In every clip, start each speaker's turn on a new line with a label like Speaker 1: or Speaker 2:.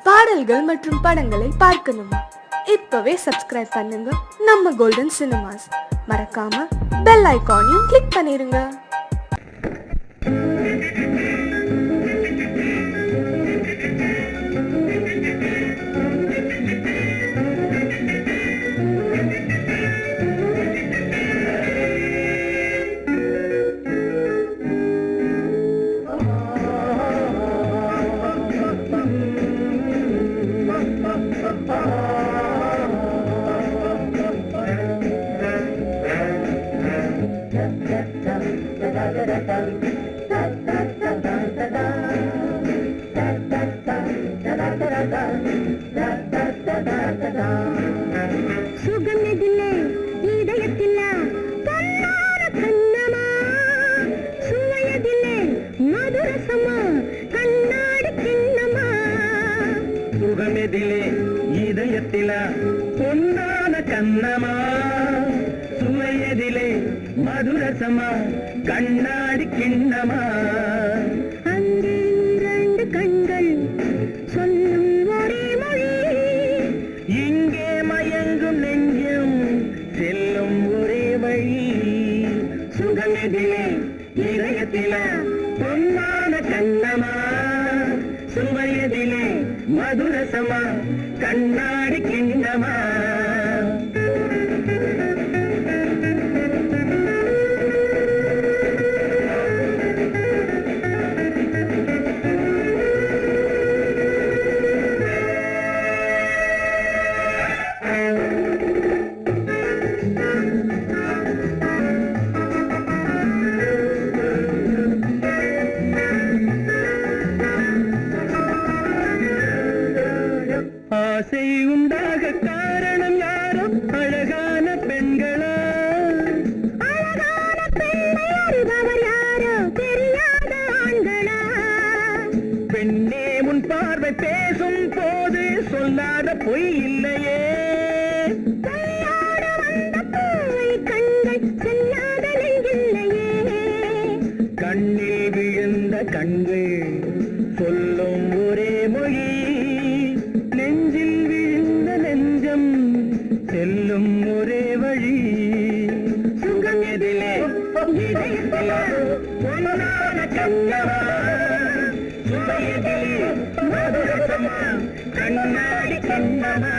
Speaker 1: பாடல்கள் மற்றும் படங்களை பார்க்கணுமா? இப்பவே சப்ஸ்கிரைப் பண்ணுங்க நம்ம கோல்டன் சினிமாஸ். மறக்காம பெல் ஐகானையும் கிளிக் பண்ணிருங்க.
Speaker 2: சுகமெதிலே இதயத்திலா பொன்னார கண்ணமா, சுவையதிலே மதுரசமா கண்ணாடி கிண்ணமா.
Speaker 3: சுகமெதிலே இதயத்திலா பொன்னான கண்ணமா, சுவையதிலே மதுரசமா கண்ணாடி கிண்ணமா.
Speaker 2: அங்கே இரண்டு கண்கள் சொல்லும் ஒரே மொழி,
Speaker 3: இங்கே மயங்கும் நெஞ்சும் செல்லும் ஒரே வழி. சுகமெதிலே இதயத்திலா பொன்னான கண்ணமா, சுவையதிலே மதுரசமா கண்ணாடி கிண்ணமா. ஆசை உண்டாக காரணம் யாரோ அழகான பெண்களா,
Speaker 2: அழகான பெண்ணை அறிபவர் யாரோ தெரியாத ஆண்களா.
Speaker 3: பெண்ணே முன் பார்வை பேசும் போது சொல்லாத பொய் இல்லையே.
Speaker 2: கையாட வந்த பூவை கண்கள் செல்லாத நெஞ்சில்லையே.
Speaker 3: கண்ணில் விழுந்த கண்கள் சொல்லும் ஒரே மொழி, நெஞ்சில் விழுந்த நெஞ்சம் செல்லும் ஒரே வழி. சுகம் எதிலே இதயத்திலே பொன்னான கண்ணமா, சுவையதிலே மதுரசமா கண்ணாடி கண்ணமா.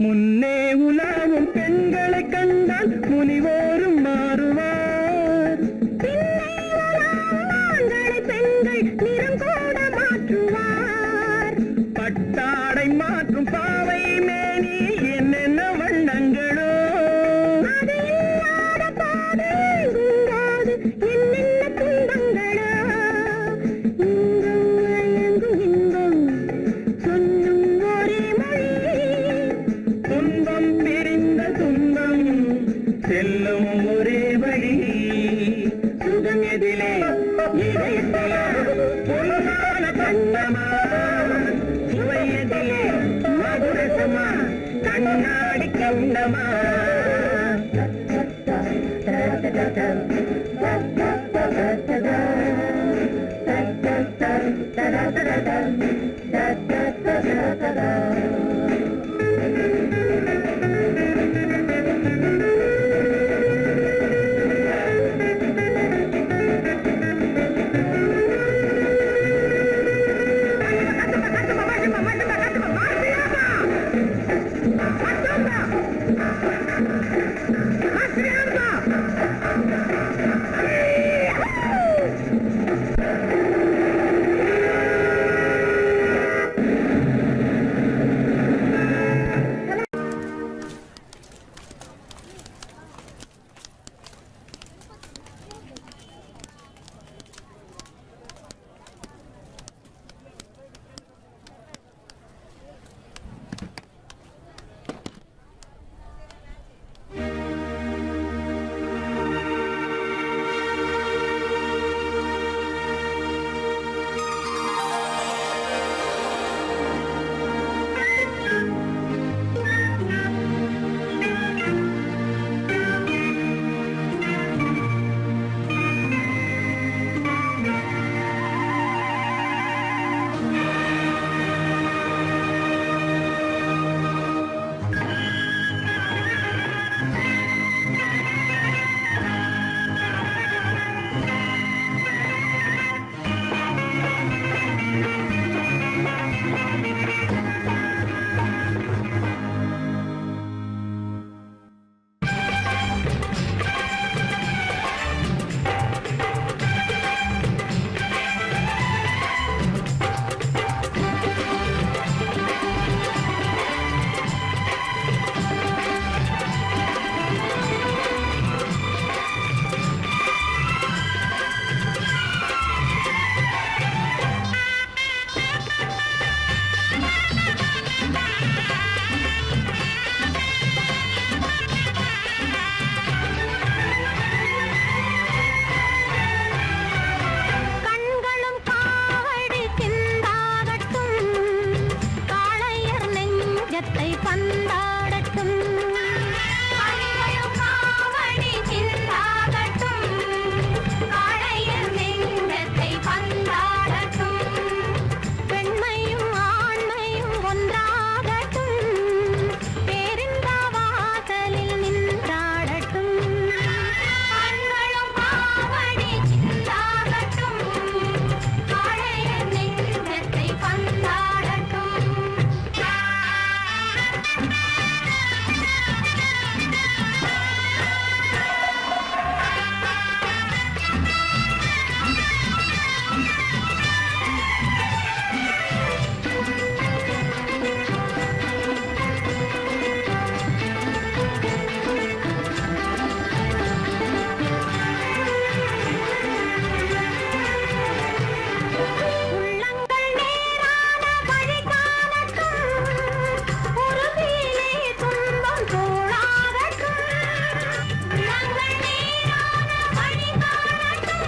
Speaker 3: முன்னே உலாவும் பெண்களை கண்டால் முனிவோரும் மாறுவார்,
Speaker 2: பின்னை உலாவும் ஆண்களை பெண்கள் நிறம் கூட மாற்றுவார்.
Speaker 3: பட்டாடை மாற்றும் பாவை மேனி என்னென்ன வண்ணங்களோ.
Speaker 2: அது இல்லாத பாதை எங்குங்காது என்னென்ன துன்பங்களோ. இங்கும் மயங்கும் இன்பம் சொல்லும் ஒரே மொழி,
Speaker 3: துன்பம் பிரிந்த துன்பம் செல்லும் ஒரே வழி. சுகம் எதிலே இதயத்திலே பொன்னான கண்ணமா, சுவையதிலே மதுரசமா கண்ணாடி கண்ணமா.
Speaker 2: நெஞ்சத்தை பந்தாடட்டும் காவடி சிந்தாடட்டும் காளையர் நெஞ்சத்தை பந்தாடட்டும் பெண்மையும் ஆண்மையும் ஒன்றாகட்டும் பேரிந்த வாசலில் நின்றாடட்டும் கண்களும் காவடி சிந்தாடட்டும் காளையர் நெஞ்சத்தை பந்தாடட்டும் உள்ளங்கள் நேரான வழி காணட்டும் உறுதியிலே துன்பம் தோழாகட்டும் உள்ளங்கள் நேரான வழி காணட்டும்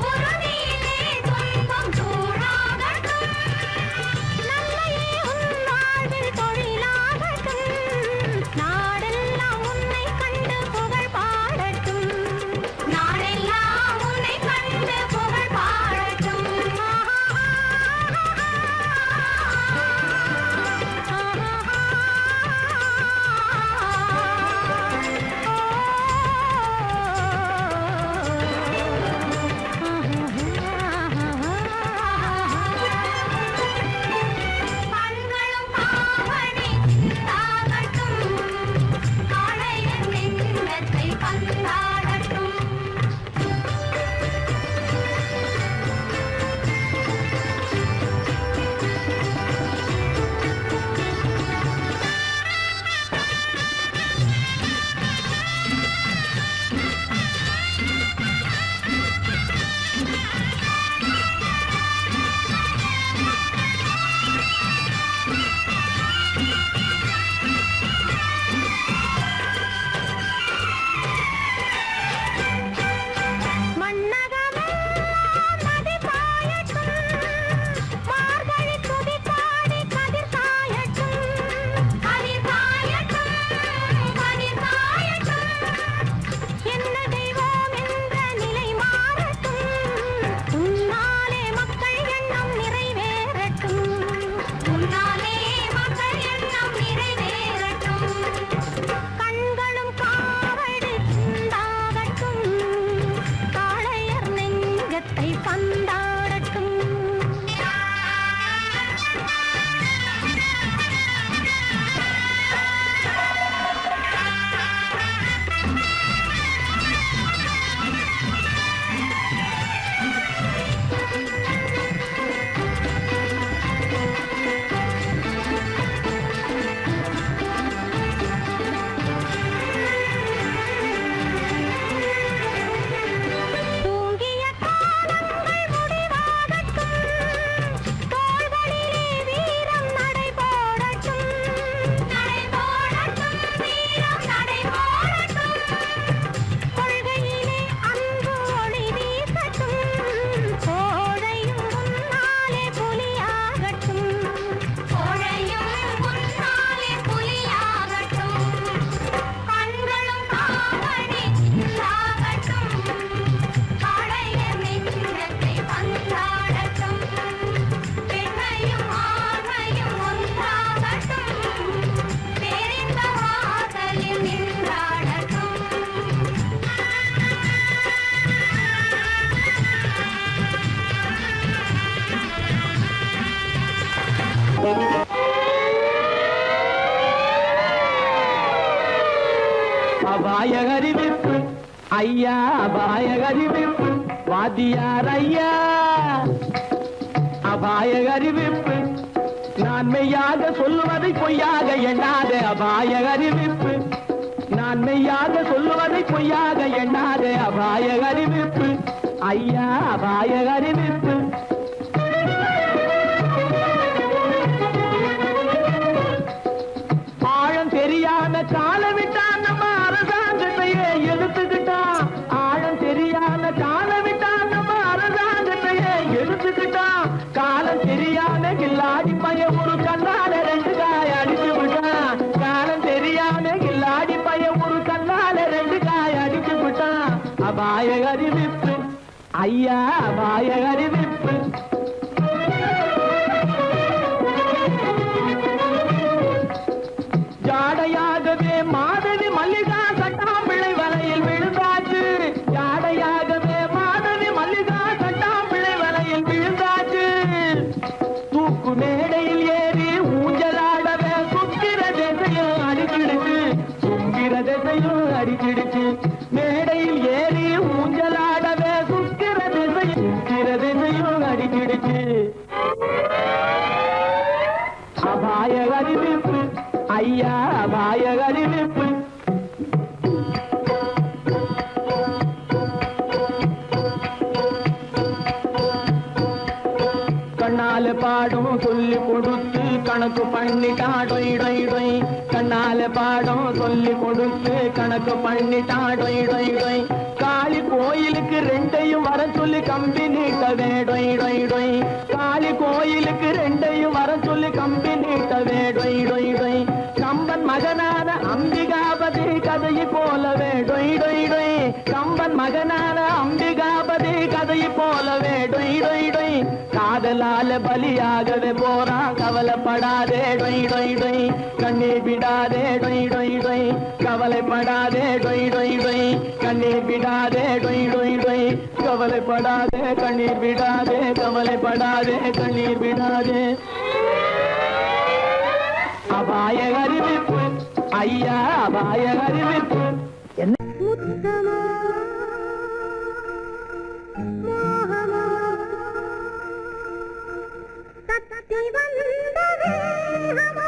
Speaker 2: உறுதியிலே துன்பம் தோழாகட்டும் நன்மையே உன் வாழ்வில் தொழிலாகட்டும் நாடெல்லாம் உன்னை கண்டு புகழ் பாடட்டும் நாடெல்லாம் உன்னை கண்டு புகழ் பாடட்டும் கண்களும் காவடி சிந்தாடட்டும் காளையர் நெஞ்சத்தை பந்தாடட்டும் மன்னகமெல்லாம் நதி பாயட்டும் மார்கழி துதி பாடி கதிர் காயட்டும் கதிர் காயட்டும் கதிர் காயட்டும் என்ன தெய்வம் என்ற நிலை மாறட்டும் உன்னாலே மக்கள் எண்ணம் நிறைவேறட்டும் உன்னாலே மக்கள் எண்ணம் நிறைவேறட்டும் கண்களும் காவடி சிந்தாகட்டும் காளையர் நெஞ்சத்தை பந்தாடட்டும் தூங்கிய காலங்கள் முடிவாகட்டும் தோள்களிலே வீரம் நடைபோடட்டும் நடைபோடட்டும் வீரம் நடைபோடட்டும் கொள்கையிலே அன்பு ஒளி வீசட்டும் கோழையும் முன்னாலே புலியாகட்டும் கோழையும் முன்னாலே புலியாகட்டும் கண்களும் காவடி சிந்தாகட்டும் காளையர் நெஞ்சத்தை பந்தாடட்டும் பெண்மையும் ஆண்மையும் ஒன்றாகட்டும் பேரிந்த வாசலில் நின்றாடட்டும்
Speaker 3: அபாய அறிவிப்பு ஐயா அபாய அறிவிப்பு வாத்தியார் ஐயா அபாய அறிவிப்பு நான் மெய்யாக சொல்லுவதை பொய்யாக எண்ணாத அபாய அறிவிப்பு நான் மெய்யாக சொல்லுவதை பொய்யாக எண்ணாத அபாய அறிவிப்பு ஐயா அபாய அறிவிப்பு ஆழம் தெரியாத காலம் விட்டான் நம்ம அரசாங்கத்தையே எடுத்துக்கிட்டான் ஆழம் தெரியாத காலம் விட்டான் நம்ம அரசாங்கத்தையே எடுத்துக்கிட்டான் காலம் தெரியாத கில்லாடி பைய ஒரு கண்ணால ரெண்டு காய அடிச்சு அறிவிப்பு ஐயா அபாய அறிவிப்பு. ஜாடையாகவே மாதவி மல்லிகா சட்டாம்பிள்ளை வலையில் விழுந்தாச்சு. ஜாடையாகவே மாதவி மல்லிகா சட்டாம்பிள்ளை வலையில் விழுந்தாச்சு. தூக்கு மேடையில் ஏறி ஊஞ்சலாடவே சுக்கிர திசையும் அடிச்சிடுச்சு. சுக்கிர திசையும் அடிச்சிடுச்சு. மேடையில் ஏறி ஊஞ்சலாடவே சுக்கிர திசையும் அடிச்சிடுச்சு. அபாய அறிவிப்பு ஐயா அபாய அறிவிப்பு. கண்ணால பாடம் சொல்லி கொடுத்து கணக்கு பண்ணிட்டா டொய் டொய் டொய். கண்ணால பாடம் சொல்லி கொடுத்து கணக்கு பண்ணிட்டா டொய் டொய் டொய். காளி கோயிலுக்கு ரெண்டையும் வர சொல்லி கம்பி நீட்டவே டொய் டொய் டொய். காளி கோயிலுக்கு ரெண்டையும் வர சொல்லி கம்பி நீட்டவே டொய் டொய் டொய். கம்பன் மகனான அம்பிகாபதி கதையை போலவே டொய் டொய் டொய். கம்பன் மகனான அம்பிகாபதி கதையை போலவே டொய் டொய் டொய். காதலால பலியாகவே போறான் கவலைப்படாதே டொய் டொய் டொய். கண்ணீர் விடாதே டொய் டொய் டொய். கவலைப்படாதே டொய் டொய் டொய். கண்ணீர் விடாதே டொய் டொய் டொய். கவலைப்படாதே கண்ணீர் விடாதே. கவலைப்படாதே கண்ணீர் விடாதே. அபாய அறிவிப்பு ஐயா அபாய அறிவிப்பு.
Speaker 2: முத்தமா மோகமா தத்தி வந்த வேகமா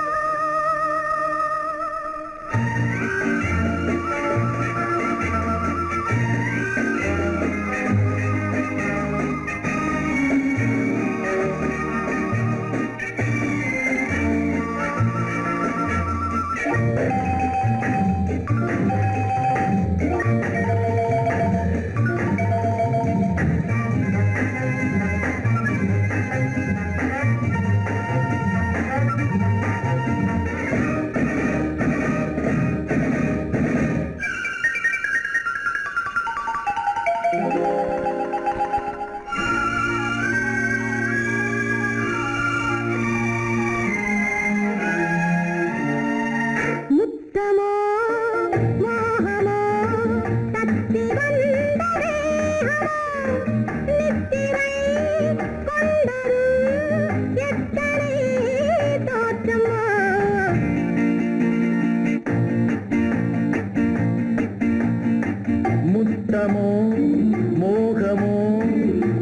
Speaker 2: முத்தமா மோகமா தத்தி வந்த வேகமா நித்திரை கொண்டரும் எத்தனை தோற்றமா.
Speaker 4: முத்தமோ மோகமோ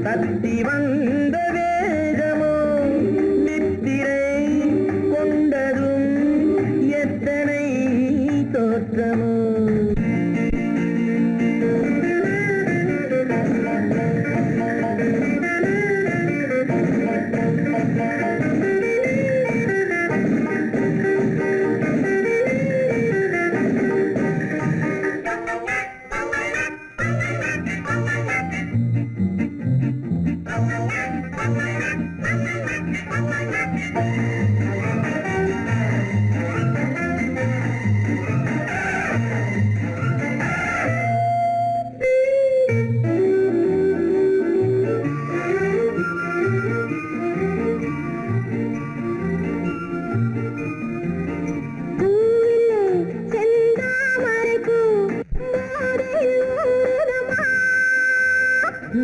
Speaker 4: தத்தி வந்த வேகமோ நித்திரை கொண்டதும் எத்தனை தோற்றமோ.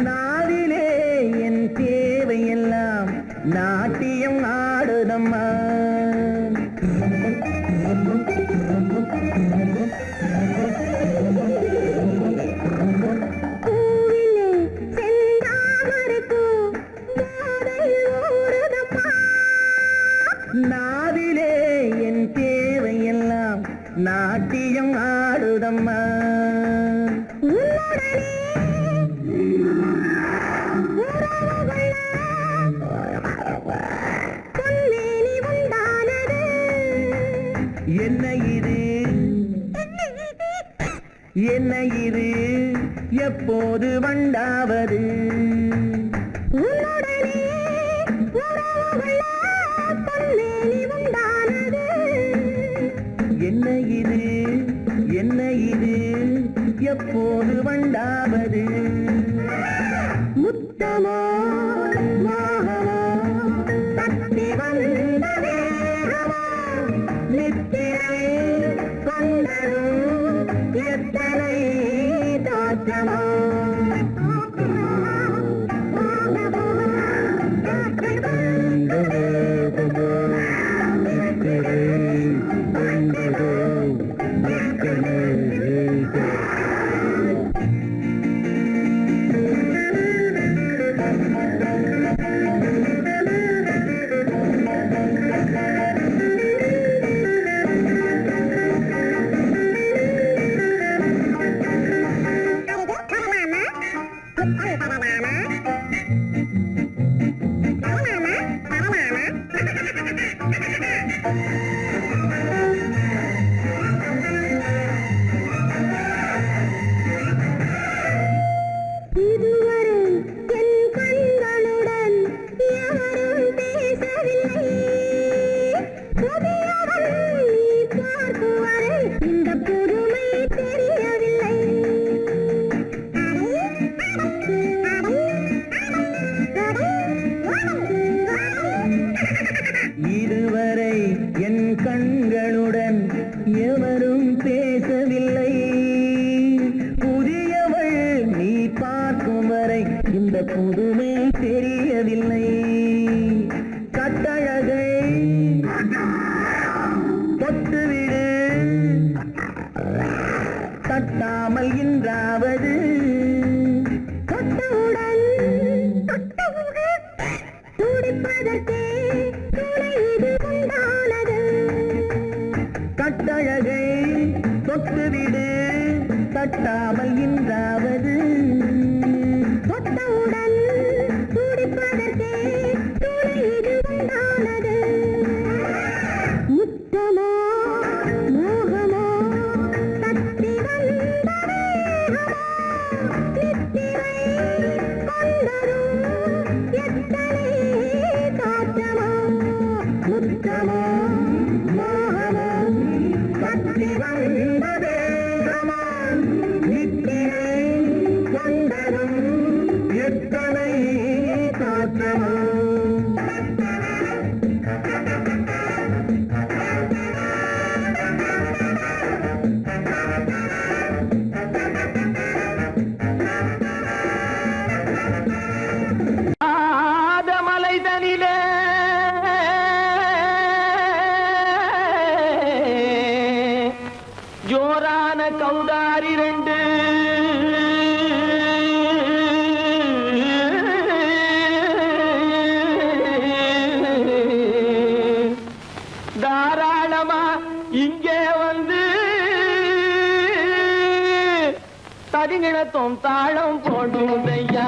Speaker 4: நாவிலே என் தேவையெல்லாம் நாட்டியம் ஆடுதம்மா. நாவிலே என் தேவையெல்லாம் நாட்டியம் ஆடுதம்மா. என்ன இது என்ன இது எப்போது வண்டாவது. என்ன இது என்ன இது எப்போது வண்டாவது
Speaker 2: முத்தமோ மோகமோ தத்தி வந்த வேகமோ
Speaker 4: நித்திரை கொண்டதும் எத்தனை தோற்றமோ
Speaker 2: இதுவரை என் கண்களுடன் யாரும் பேசவில்லை புதியவன் நீ பார்க்கும் வரை இந்த புதுமை தெரியவில்லை
Speaker 4: இதுவரை என் கண்களுடன் எவரும் பேசவில்லை புதியவள் நீ பார்க்கும் வரை இந்த புதுமை தெரியவில்லை கட்டழகை தொட்டுவிடு தட்டாமல் இன்றாவது
Speaker 2: தொட்டவுடன் துடிப்பதற்கே துணை இது உண்டானது
Speaker 4: கட்டழகை தொட்டுவிடு தட்டாமல் இன்றாவது
Speaker 2: தொட்டவுடன் துடிப்பதற்கே துணை இது உண்டானது முத்தமோ மோகமோ தத்தி வந்த வேகமோ நித்திரை கொண்டதும் எத்தனை தோற்றமோ முத்தமோ மோகமோ தத்தி வந்த வேகமோ நித்திரை கொண்டதும்
Speaker 4: எத்தனை தோற்றமோ
Speaker 3: மலைதனிலே ஜோரான கௌதாரி ரெண்டு தாராளமா இங்கே வந்து தடிநிலத்தும் தாளம் போடுதையா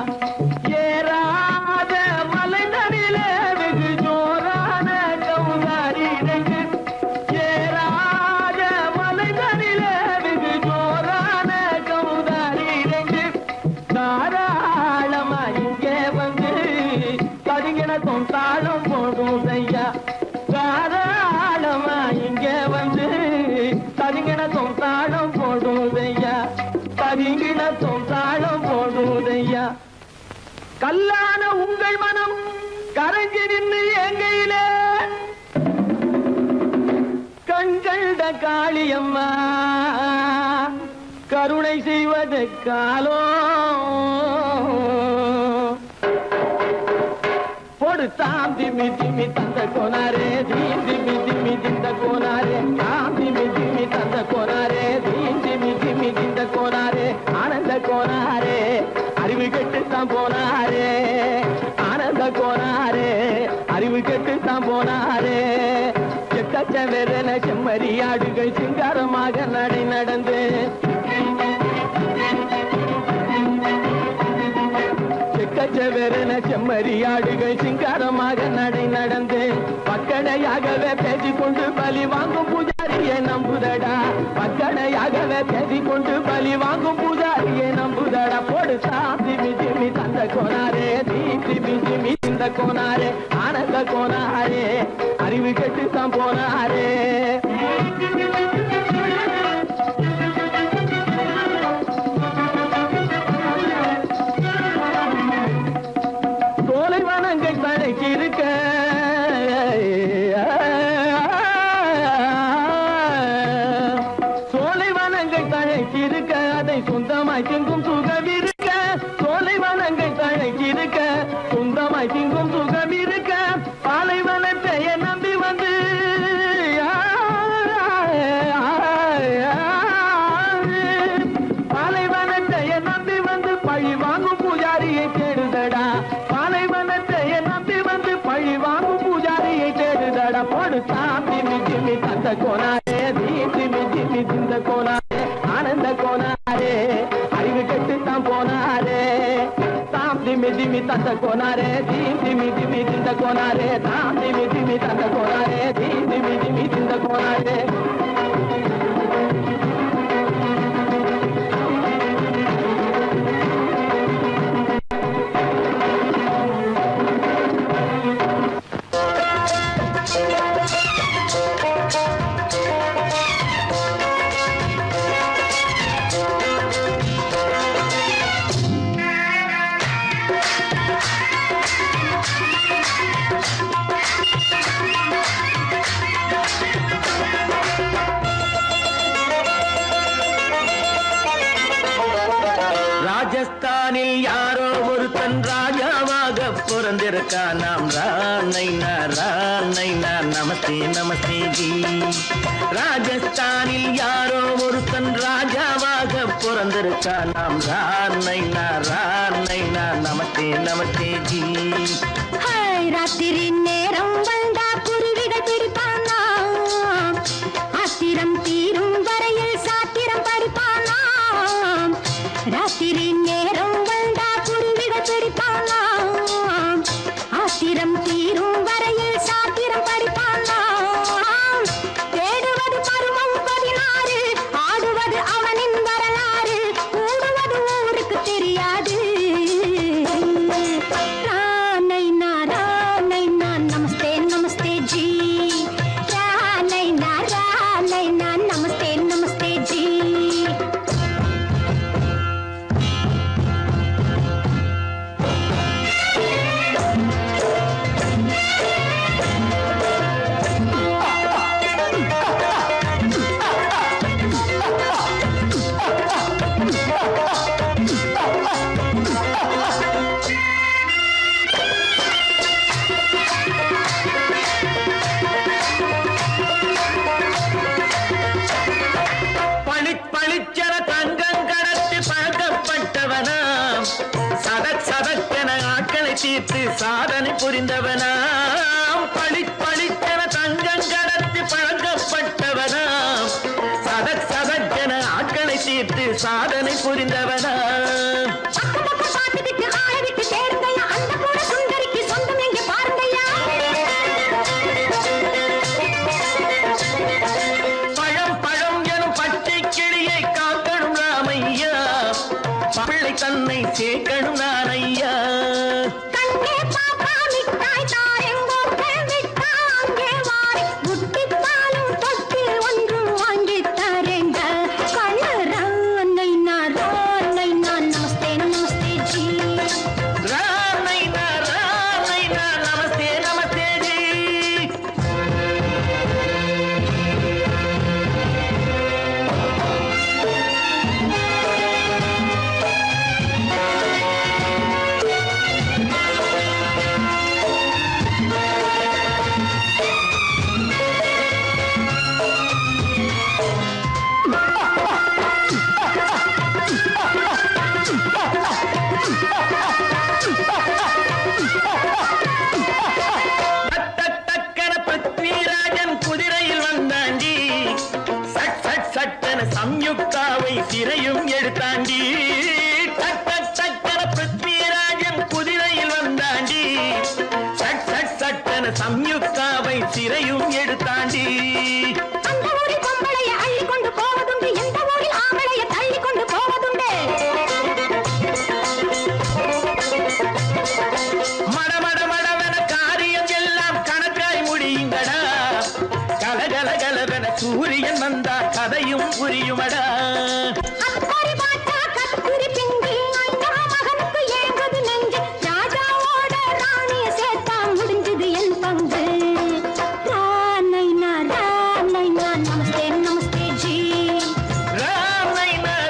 Speaker 3: ஏறாத மலைதனிலே வெகு ஜோரான கௌதாரி ரெண்டு ஏறாத மலைதனிலே வெகு ஜோரான கௌதாரி ரெண்டு தாராளமா இங்கே வந்து தடிநிலத்தும் தாளம் போடுதையா தாராளமா இங்கே வந்து தடிநிலத்தும் தாளம் போடுதையா தடிநிலத்தும் தாளம் போடுதையா கல்லான உங்கள் மனம் கரைஞ்சி நின்று எங்கையிலே கண்கண்ட காளியம்மா கருணை செய்வது காலோ பொடு தாம் திமி திமி தந்த கோனாரே தீம் திமி திமி திந்த கோனாரே தாம் திமி திமி தந்த கோனாரே தீம் திமி திமி திந்த கோனாரே ஆனந்த கோனாரே அறிவு கெட்டுத்தான் போனாரே ஆனந்த கோனாரே அறிவு கெட்டுத்தான் போனாரே செக்கச்ச வெறன செம்மறியாடுகள் சிங்காரமாக நடை நடந்து செக்கச்சவெறன செம்மறியாடுகள் சிங்காரமாக நடை நடந்து பக்கடையாகவே பேசிக்கொண்டு பலி வாங்கும் பூஜாரியை நம்புதடா பக்கடையாகவே பேசிக்கொண்டு பலி வாங்கும் பூஜாரியை நம்புதடா போடு சாந்தி மிதிமி தந்த கோனாரே தீப்தி மிதிமி இந்த கோனாரே ஆனந்த கோனாரே அறிவு கெட்டுத்தான் போனாரே தழைச்சிருக்க அதை சொந்தமாய் திங்கும் சுகம் இருக்க சோலைவனங்கள் தழைச்சிருக்க சொந்தமாய் திங்கும் சுகம் இருக்க பாலைவனத்தை நம்பி வந்து பாலைவனத்தை நம்பி வந்து பழி வாங்கும் பூஜாரியை தேடுதடா பாலைவனத்தை நம்பி வந்து பழி வாங்கும் பூஜாரியை தேடுதடா போடுத்தா திமி திமி தந்த கோனாரே திமி திமி திந்த கோனாரே ஆனந்த கோனாரே அறிவு கெட்டுத்தான் போனாரே தாம் திமி திமி தந்த கோனாரே திமி திமி திந்த கோனாரே தாம் திமி திமி தந்த கோனாரே திமி திமி திந்த கோனாரே ராஜஸ்தானில் யாரோ ஒருத்தன் ராஜாவாக பிறந்திருக்கான் நாம் ராணை நமஸ்தே நமஸ்தே ஜி ராஜஸ்தானில் யாரோ ஒருத்தன் ராஜாவாக பிறந்திருக்கான் நாம் ராணை நமஸ்தே நமஸ்தே ஜி
Speaker 2: ராத்திரி நேரம் வந்தா குருவிகள் பிடிப்பானா ஆத்திரம் தீரும் வரையில் சாத்திரம் படிப்பானா ராத்திரி நேரம் வந்தா குருவிகள் பிடிப்பானா ஆத்திரம் தீரும் வரையில் சாத்திரம் படிப்பானா தேடுவது பருவம் 16 ஆடுவது அவனின் வரலாறு கூடுவது ஊருக்கு தெரியாது நமஸ்தே நமஸ்தே ஜி நமஸ்தே நமஸ்தே ஜி
Speaker 3: பளிச்சென தங்கம் கடத்தி பழக்கப்பட்டவனாம் சதக்கென ஆட்களை தீர்த்து சாதனை புரிந்தவனாம் பளிச்சென தங்கம் கடத்தி பழக்கப்பட்டவனாம் சதக்கென ஆட்களை தீர்த்து சாதனை புரிந்தவனாம் தன்னை சேர்க்கணும் நான் ஐயா
Speaker 2: கண்ணே பாப்பா மிட்டாய் தாரெங்கோ விட்டா அங்கே வாரி முட்டித்தாலும் தொட்டு ஒன்று வாங்கி தரேங்க கண்ணை நான் நமஸ்தே நமஸ்தே ஜி
Speaker 3: ராணை நான் நமஸ்தே நமஸ்தே ஜி சம்யுக்தாவை சிறையும் எடுத்தாண்டி சட்டன பிருத்விராஜன் குதிரையில் வந்தாண்டி சட்டன சம்யுக்தாவை சிறையும் எடுத்தாண்டி
Speaker 2: அந்த ஊரில் பொம்பளைய அள்ளி கொண்டு போவதுண்டு எந்த ஊரில் ஆம்பளைய தள்ளி கொண்டு போவதுண்டு
Speaker 3: மடமடவென காரியம் எல்லாம் கணக்காய் முடியுங்கடா கலகலகலவென சூரியன் வந்தா கதையும் புரியுமடா நமஸ்தே நமஸ்தே ஜி
Speaker 2: நமஸ்தே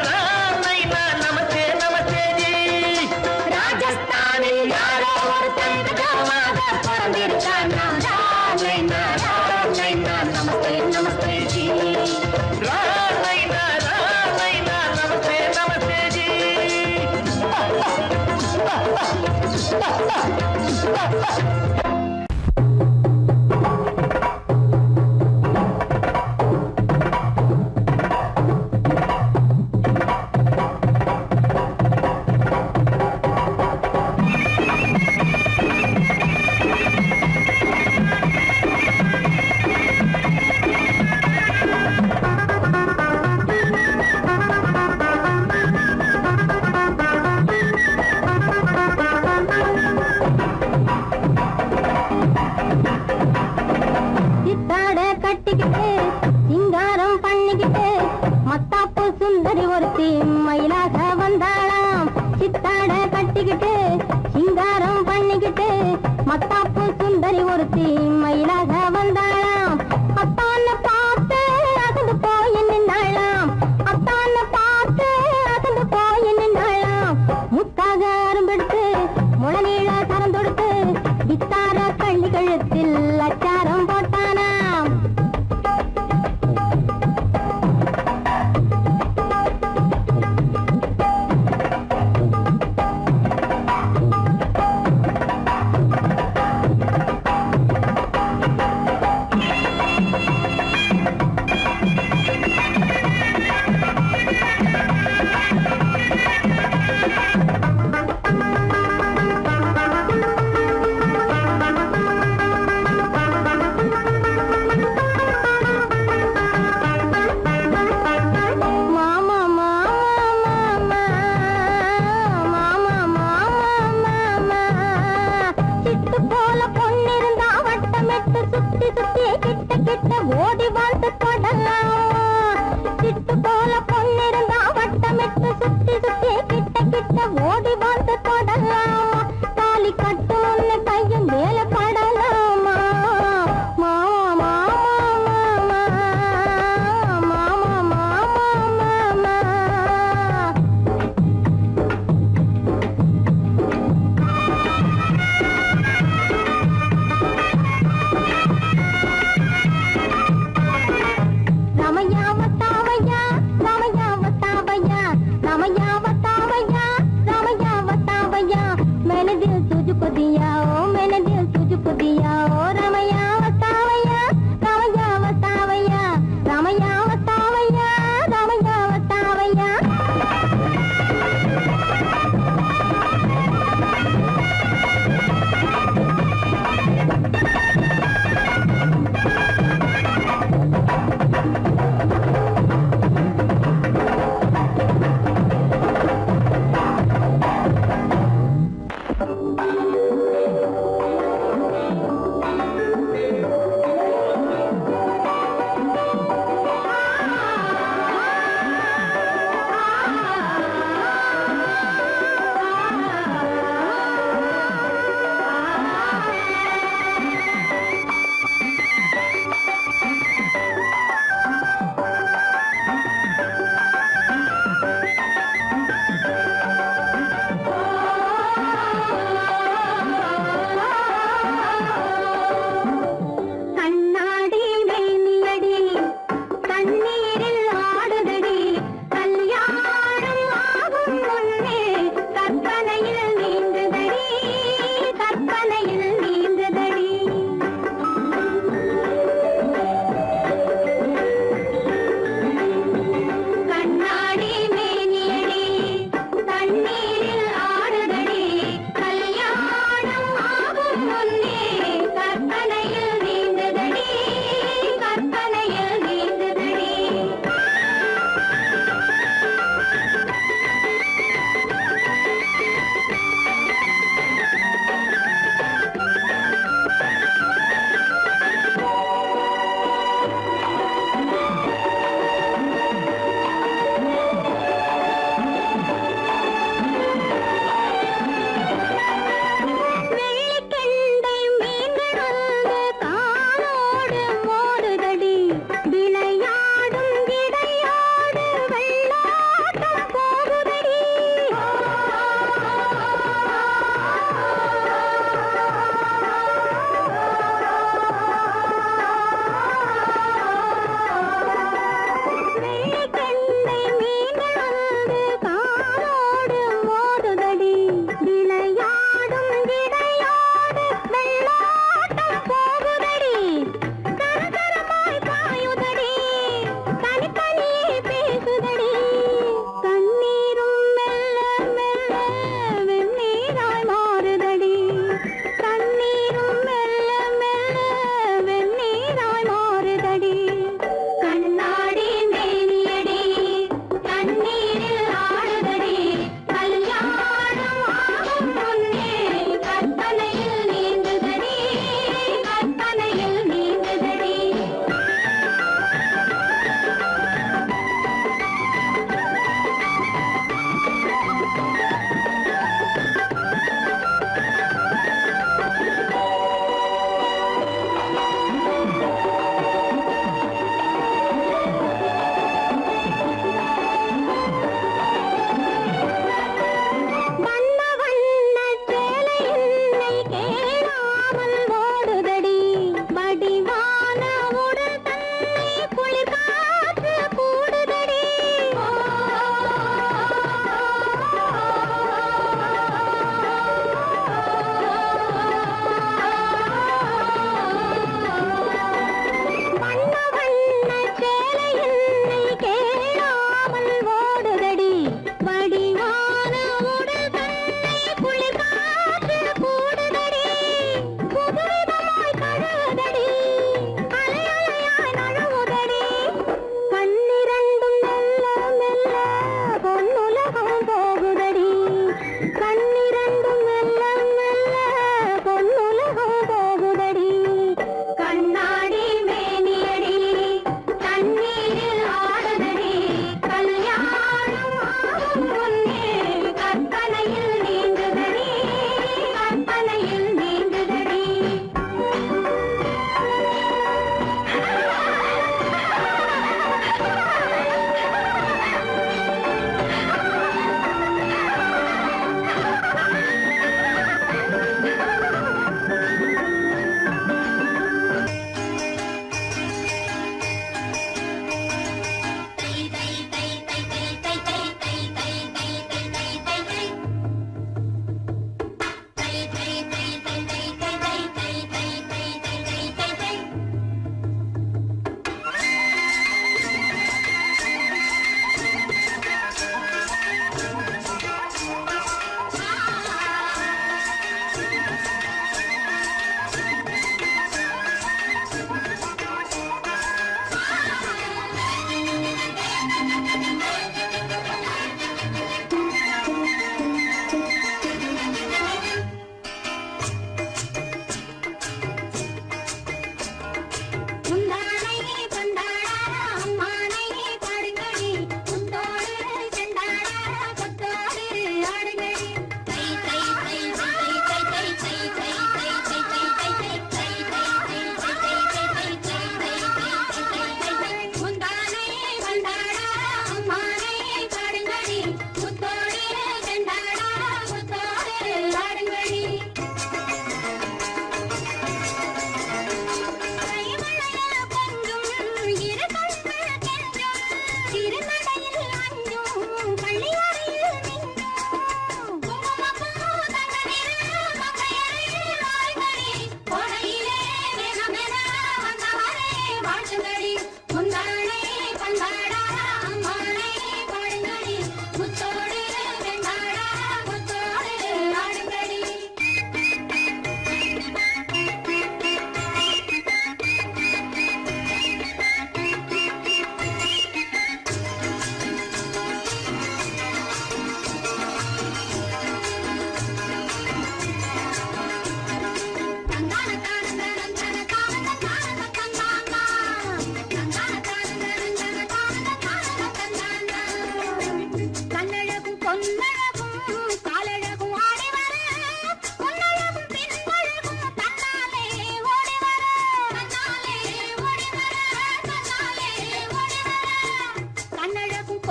Speaker 2: கட்டிக்கிட்டு சிங்காரம் பண்ணிக்கிட்டு மத்தாப்பு சுந்தரி ஒருத்தி மயிலாக வந்தாளாம். சித்தாட கட்டிக்கிட்டு சிங்காரம் பண்ணிக்கிட்டு மத்தாப்பு சுந்தரி ஒருத்தி மயிலாக வந்தாளாம். அத்தான பார்த்து அகந்து போய் நின்னாளாம். அத்தான பார்த்து அகந்து போய் நின்னாளாம். முத்தாக அரும்பெடுத்து முளநீள கரந்தொடுத்து வித்தார கள்ளி கழுத்தில் அச்சாரம் போட்டானாம்.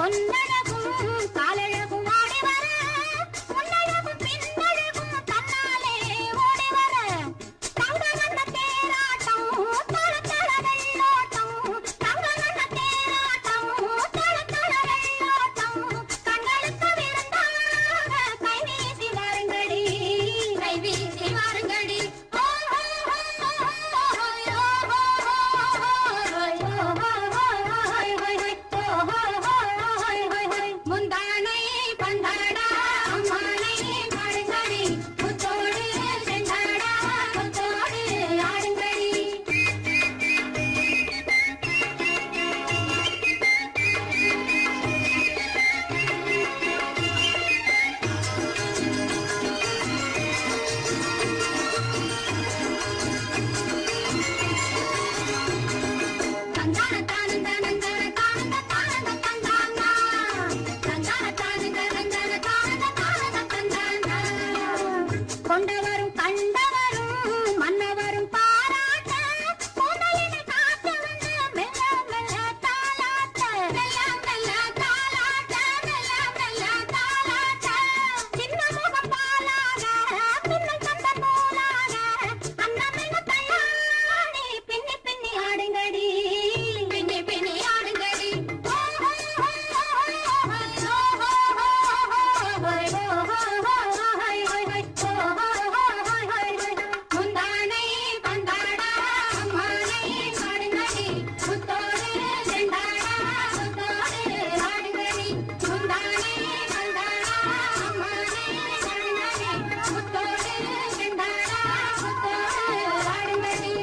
Speaker 2: பொன்னழகும் காலழகும் ஆடி வர முன்னழகும் பின்னழகும் தன்னாலே ஓடி வர தங்க வந்த தேராட்டம் தள தள வெள்ளோட்டம் தங்க வந்த தேராட்டம் தள தள வெள்ளோட்டம் கண்களுக்கு விருந்தாக கை வீசி வாருங்கடி ஓ முந்தானை பந்தாடா அம்மானை பாடுங்கடி முத்தோடு செண்டாடா முத்தோடு ஆடுங்கடி தந்தான தானந்த நந்தன தானந்த தானந்த தந்தானா தந்தான தானந்த நந்தன தானந்த தானந்த தந்தானா கொண்டவரும் கண்டவரும் மன்னவரும் பாராட்ட கூந்தலினை காத்து வந்து மெல்ல மெல்ல தாலாட்ட மெல்ல மெல்ல தாலாட்ட மெல்ல மெல்ல தாலாட்ட சின்ன முகம் பாலாக பின்னல் தந்த நூலாக அன்னமென்ன தள்ளாடி பின்னி பின்னி ஆடுங்கடி பின்னி பின்னி ஆடுங்கடி முந்தானை பந்தாடா அம்மானை பாடுங்கடி முத்தோடு செண்டாடா முத்தோடு ஆடுங்கடி முந்தானை பந்தாடா அம்மானை பாடுங்கடி முத்தோடு செண்டாடா முத்தோடு ஆடுங்கடி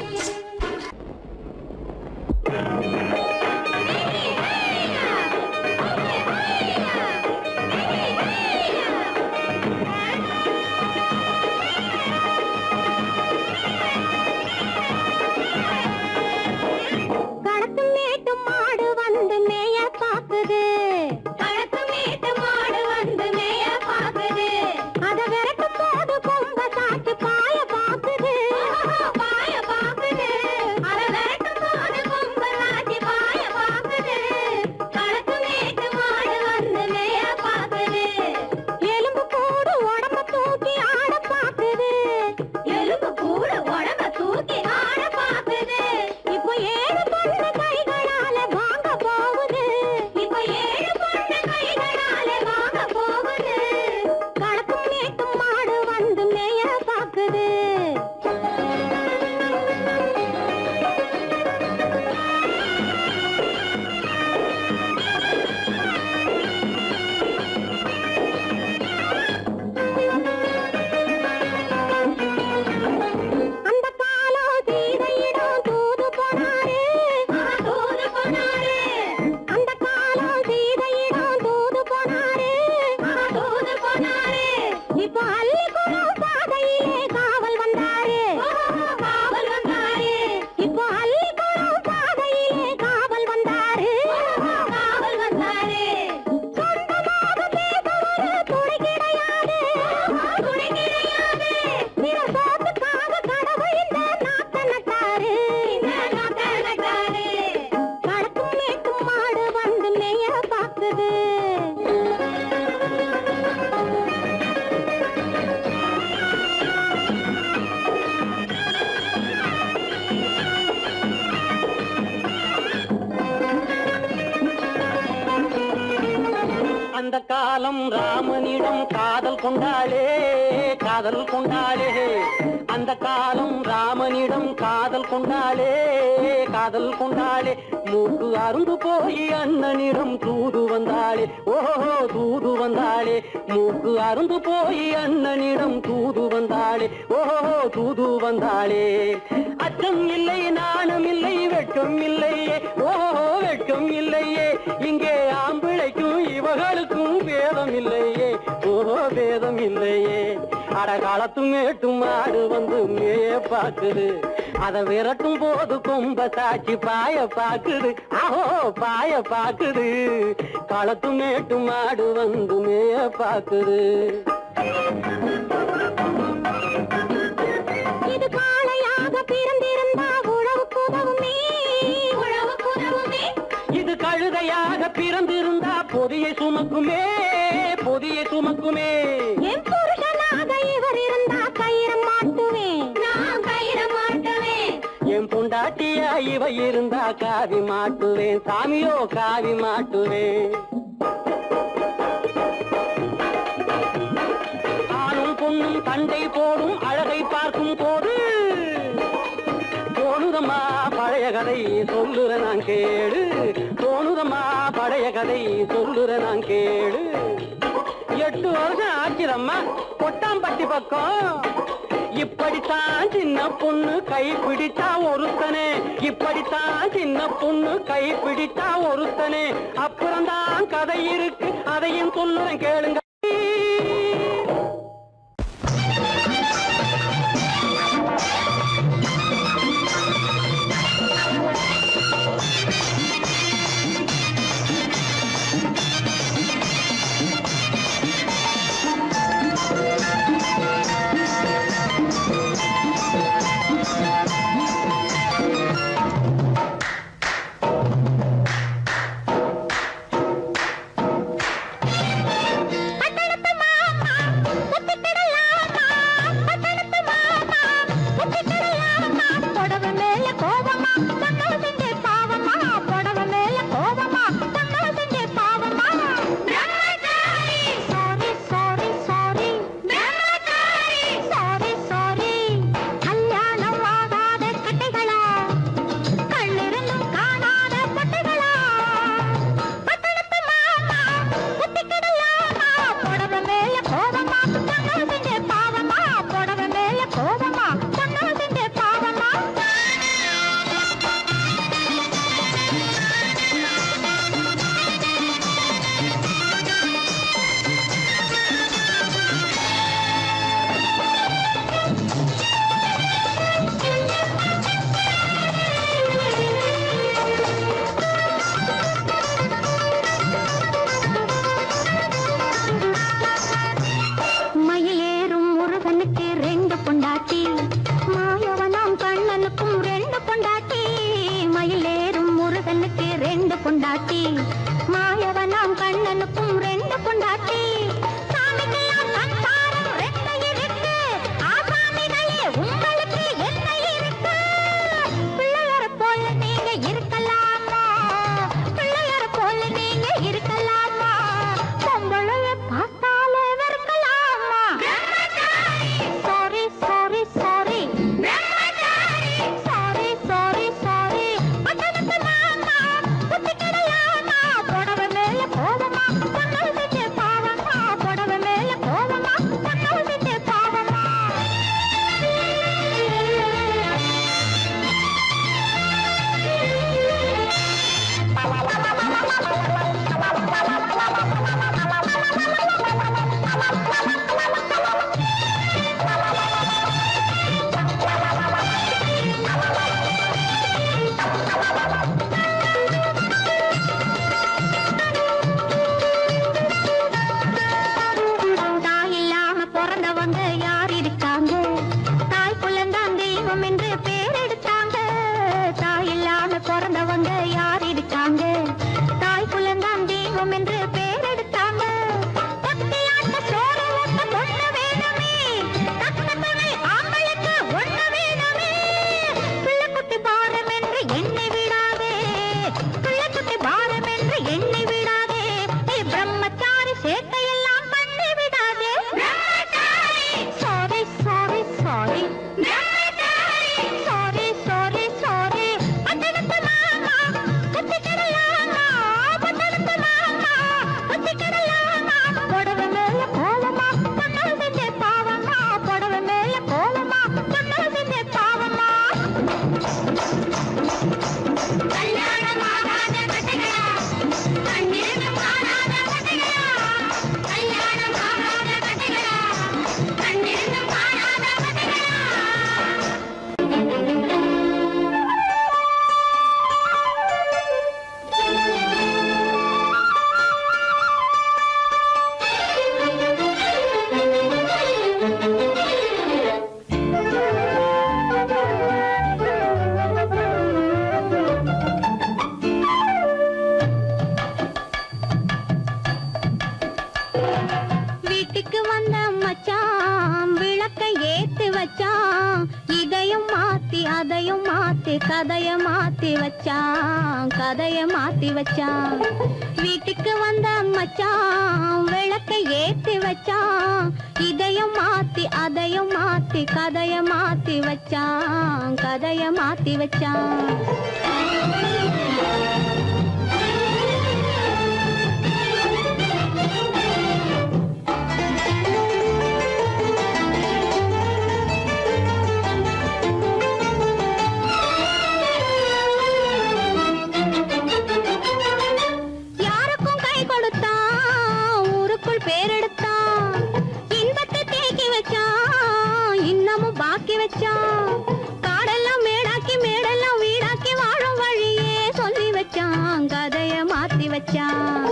Speaker 2: களத்து மேட்டு மாடு வந்து மேய பாக்குது களத்து மேட்டு மாடு வந்து மேய பாக்குது அத விரட்டும் போது கொம்ப சாச்சு பாய பாக்குது பாய பாக்குது அத விரட்டும் போது கொம்ப சாச்சு பாய பாக்குது களத்து மேட்டு மாடு வந்து மேய பாக்குது எலும்பு கூடு உடம்ப தூக்கி ஆட பாக்குது எலும்பு கூடு உடம்ப தூக்கி ஆட பாக்குது இப்போ ஏழு பொண்ணு கைகளால வாங்க போகுது இப்போ ஏழு பொண்ணு கைகளால வாங்க போகுது களத்தும் மேட்டும் மாடு வந்து மேய பாக்குது அந்த காலம் சீதையிடம் தூது போனாரு தூது போனாரு அந்த காலம் சீதையிடம் தூது போனாரு தூது போனாரு இப்போ அள்ளிக்குளம் பாதையிலே காவல் வந்தாரு காவல் வந்தாரு இப்போ அள்ளிக்குளம் பாதையிலே காவல் வந்தாரு காவல் வந்தாரு சொந்தமாக பேச ஒரு துணை கிடையாது துணை கிடையாது பிற சோத்துக்காக கடவுள் இந்த நாட்டை நட்டாரு இந்த நாட்டை நட்டாரு களத்தும் மேட்டும் மாடு வந்து மேய பாக்குது
Speaker 3: அந்த காலம் ராமனிடம் காதல் கொண்டாளே காதல் கொண்டாளே அந்த காலம் ராமனிடம் காதல் கொண்டாளே காதல் கொண்டாளே மூக்கு அருந்து போய் அண்ணனிடம் தூது வந்தாளே ஓஹோ தூது வந்தாளே மூக்கு அருந்து போய் அண்ணனிடம் தூது வந்தாளே ஓஹோ தூது வந்தாளே அச்சம் இல்லை நாணம் இல்லை வெட்கம் இல்லையே ஓஹோ வெட்கம் இல்லையே இங்கே ஆம்பிளைக்கும் இவர்களுக்கும் வேதம் இல்லையே ஓஹோ வேதம் இல்லையே அட காலத்து மேட்டும் மாடு வந்து மேய பாக்குது அத விரட்டும் போது கொம்ப சாட்சி பாய பாக்குது ஆஹோ பாய பாக்குது களத்து மேட்டும் மாடு வந்து மேய பாக்குது
Speaker 2: இது காளையாக பிறந்திருந்தா உழவுக்கு உதவுமே உழவுக்கு உதவுமே
Speaker 3: இது கழுதையாக பிறந்திருந்தா பொதியை சுமக்குமே பொதியை சுமக்குமே.
Speaker 2: என் புருஷனாக இவர் இருந்தா கயிறு மாட்டுவேன், நான் கயிறு மாட்டுவேன்.
Speaker 3: என் பொண்டாட்டியா இவ இருந்தா காவி மாட்டுவேன், சாமியோ காவி மாட்டுவேன். ஆணும் பொண்ணும் சண்டை போடும் அழகை பார்க்கும் போது தோணுதம்மா பழைய கதை சொல்லுற நான் கேளு, தோணுதம்மா பழைய கதை சொல்லுற நான் கேளு. 8 வருஷம் ஆச்சிரம்மா கொட்டாம்பட்டி பக்கம். இப்படித்தான் சின்ன பொண்ணு கை பிடித்தா ஒருத்தனே, இப்படித்தான் சின்ன பொண்ணு கை பிடித்தா ஒருத்தனே. அப்புறம்தான் கதை இருக்கு அதையும் சொல்லுறேன் கேளுங்க.
Speaker 2: பொண்டாட்டி மாயவனாம் கண்ணனுக்கும் 2 பொண்டாட்டி. சாமிக்கெல்லாம் சம்சாரம் 2 இருக்கு, ஆசாமிகளே உங்களுக்கு என்ன இருக்கு? பிள்ளையார போல நீங்க இருக்கலாமா, பிள்ளையார போல நீங்க இருக்கலாமா, பொம்பளைய பார்த்தாலே வெறுக்கலாமா? Sorry sorry sorry sorry sorry sorry. பட்டணத்து மாமா புத்தி கிடையாமா, புடவை மேல கோவமா பொண்ணு செஞ்ச பாவமா, புடவை மேல கோவமா பொண்ணு செஞ்ச பாவமா. தாய் இல்லாம பிறந்தவங்க யார் இருக்காங்க? தாய் குலந்தான் தெய்வம் என்று பேர் எடுத்தாங்க. தாய் இல்லாம பிறந்தவங்க யார் இருக்காங்க? தாய் குலந்தான் தெய்வம் என்று பேர் எடுத்தாங்க. பக்தியாட்ட சோறு ஊட்ட பொண்ணு வேணுமே, தக்க துணை ஆம்பளுக்கு ஒண்ணு வேணுமே. பிள்ளைக்குட்டி பாரம் என்று எண்ணி விடாதே, பிள்ளைக்குட்டி பாரம் என்று எண்ணி விடாதே. நீ பிரம்மச்சாரி சேட்டையெல்லாம் பண்ணி விடாதே. Sorry sorry sorry sorry sorry sorry. பட்டணத்து மாமா புத்தி கிடையாமா, பட்டணத்து மாமா மாத்தி கதைய மாத்தி வச்சான் கதைய மாத்தி வச்சான் வீட்டுக்கு வந்த மச்சான் விளக்கை ஏத்தி வச்சான் இதையும் மாத்தி அதையும் மாத்தி கதைய மாத்தி வச்சான் கதைய மாத்தி வச்சான் காடெல்லாம் மேடாக்கி மேடெல்லாம் வீடாக்கி வாழும் வழியே சொல்லி வச்சான் கதைய மாத்தி வச்சான்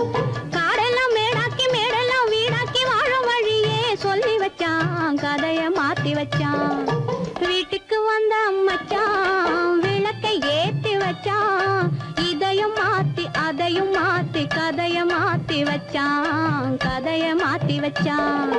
Speaker 2: காடெல்லாம் மேடாக்கி மேடெல்லாம் வீடாக்கி வாழும் வழியே சொல்லி வச்சான் கதைய மாத்தி வச்சான் வீட்டுக்கு வந்த மச்சான் விளக்கை ஏத்தி வச்சான் இதையும் மாத்தி அதையும் மாத்தி கதைய மாத்தி வச்சான் கதைய மாத்தி வச்சான்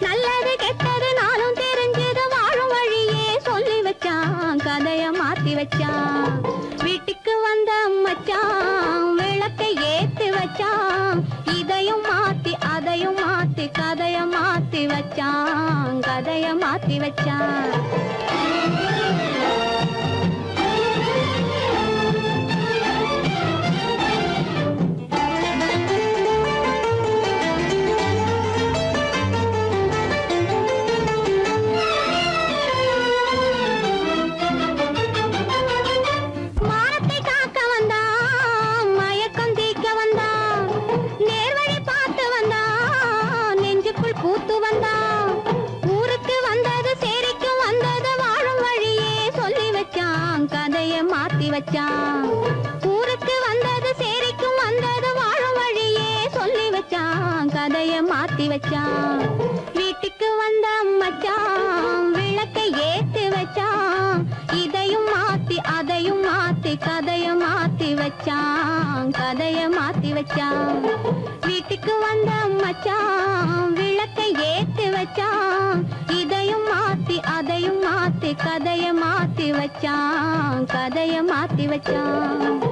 Speaker 2: நல்லது கெட்டது நானும் தெரிஞ்சது வாழும் வழியே சொல்லி வச்சான் கதைய மாத்தி வச்சான் வீட்டுக்கு வந்த மச்சான் விளக்கை ஏத்தி வச்சான் இதையும் மாத்தி அதையும் மாத்தி கதைய மாத்தி வச்சான் கதைய மாத்தி வச்சான் பூத்து வந்தான் ஊருக்கு வந்தது சேரிக்கு வந்தது வாழும் வழியே சொல்லி வச்சான் கதைய மாத்தி வச்சான் ஊருக்கு வந்தது சேரிக்கு வந்தது வாழும் வழியே சொல்லி வச்சான் கதைய மாத்தி வச்சான் வீட்டுக்கு வந்த மச்சான் விளக்கை ஏத்தி வச்சான் இதையும் மாத்தி அதையும் மாத்தி கதைய மாத்தி வச்சான் கதைய மாத்தி வச்சான் வீட்டுக்கு வந்த மச்சான் விளக்கை ஏத்தி வச்சான் இதையும் மாத்தி அதையும் மாத்தி கதைய மாத்தி வச்சான் கதைய மாத்தி வச்சான்